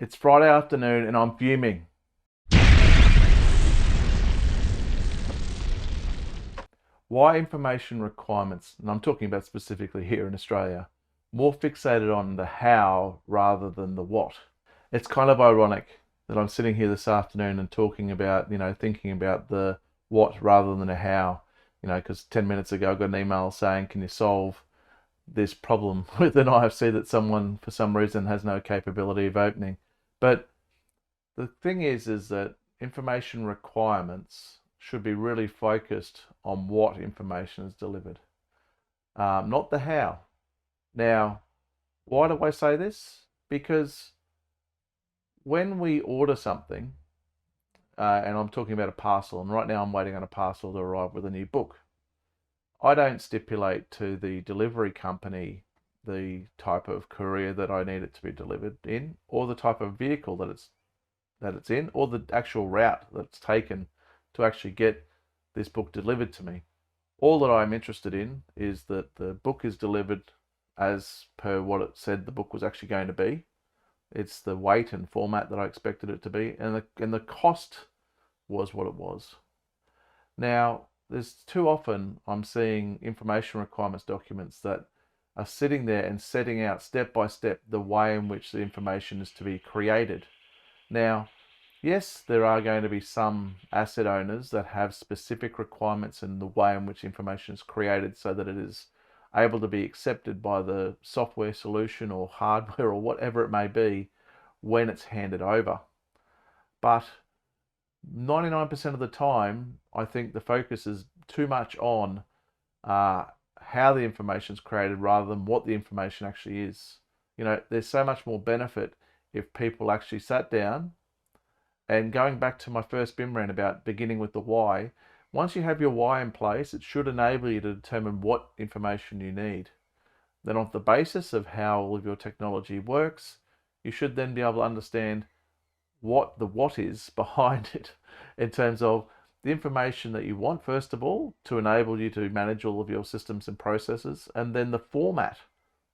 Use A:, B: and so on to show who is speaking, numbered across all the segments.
A: It's Friday afternoon and I'm fuming. Why information requirements, and I'm talking about specifically here in Australia, more fixated on the how rather than the what? It's kind of ironic that I'm sitting here this afternoon and talking about, thinking about the what rather than the how, because 10 minutes ago I got an email saying, can you solve this problem with an IFC that someone, for some reason, has no capability of opening? But the thing is that information requirements should be really focused on what information is delivered, not the how. Now, why do I say this? Because when we order something, and I'm talking about a parcel, and right now I'm waiting on a parcel to arrive with a new book, I don't stipulate to the delivery company the type of courier that I need it to be delivered in, or the type of vehicle that it's in, or the actual route that's taken to actually get this book delivered to me. All that I'm interested in is that the book is delivered as per what it said the book was actually going to be. It's the weight and format that I expected it to be, and the cost was what it was. Now, there's too often I'm seeing information requirements documents that are sitting there and setting out step by step the way in which the information is to be created. Now, yes, there are going to be some asset owners that have specific requirements in the way in which information is created so that it is able to be accepted by the software solution or hardware or whatever it may be when it's handed over. But 99% of the time, I think the focus is too much on how the information is created rather than what the information actually is. There's so much more benefit if people actually sat down. And going back to my first BIM rant about beginning with the why, once you have your why in place, it should enable you to determine what information you need. Then on the basis of how all of your technology works, you should then be able to understand what the what is behind it in terms of the information that you want, first of all, to enable you to manage all of your systems and processes, and then the format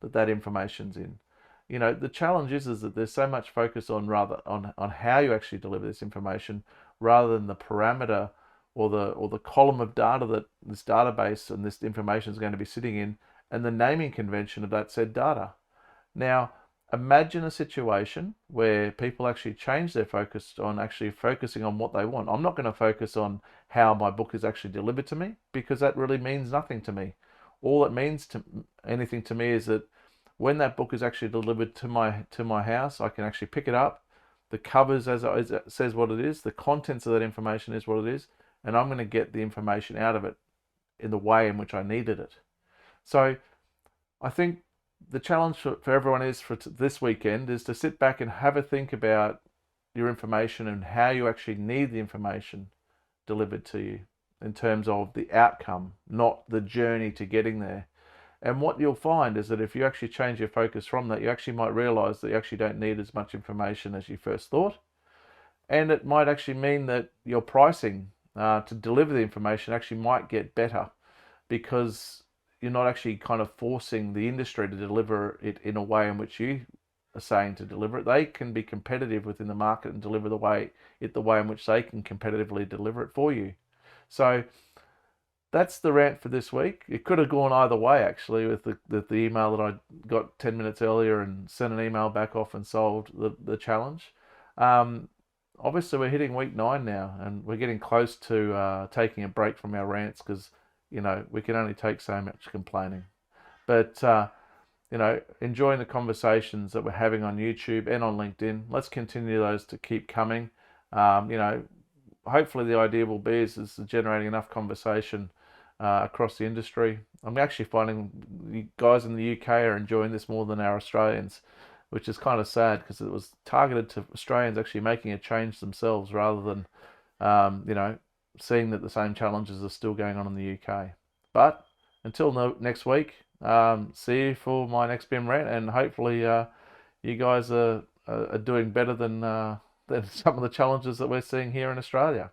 A: that information's in. The challenge is that there's so much focus on how you actually deliver this information rather than the parameter or the column of data that this database and this information is going to be sitting in, and the naming convention of that said data. Now, imagine a situation where people actually change their focus on actually focusing on what they want. I'm not going to focus on how my book is actually delivered to me, because that really means nothing to me. All it means to anything to me is that when that book is actually delivered to my house, I can actually pick it up. The covers, as it says what it is, the contents of that information is what it is, and I'm going to get the information out of it in the way in which I needed it. So I think the challenge for everyone is for this weekend is to sit back and have a think about your information and how you actually need the information delivered to you in terms of the outcome, not the journey to getting there. And what you'll find is that if you actually change your focus from that, you actually might realize that you actually don't need as much information as you first thought. And it might actually mean that your pricing to deliver the information actually might get better, because you're not actually kind of forcing the industry to deliver it in a way in which you are saying to deliver it. They can be competitive within the market and deliver the way in which they can competitively deliver it for you. So that's the rant for this week. It could have gone either way, actually, with the email that I got 10 minutes earlier and sent an email back off and solved the challenge. Obviously, we're hitting week 9 now, and we're getting close to taking a break from our rants, because, we can only take so much complaining. But, enjoying the conversations that we're having on YouTube and on LinkedIn. Let's continue those to keep coming. Hopefully the idea will be is generating enough conversation across the industry. I'm actually finding the guys in the UK are enjoying this more than our Australians, which is kind of sad, because it was targeted to Australians actually making a change themselves rather than, seeing that the same challenges are still going on in the UK. But until next week, see you for my next BIM rant, and hopefully you guys are doing better than some of the challenges that we're seeing here in Australia.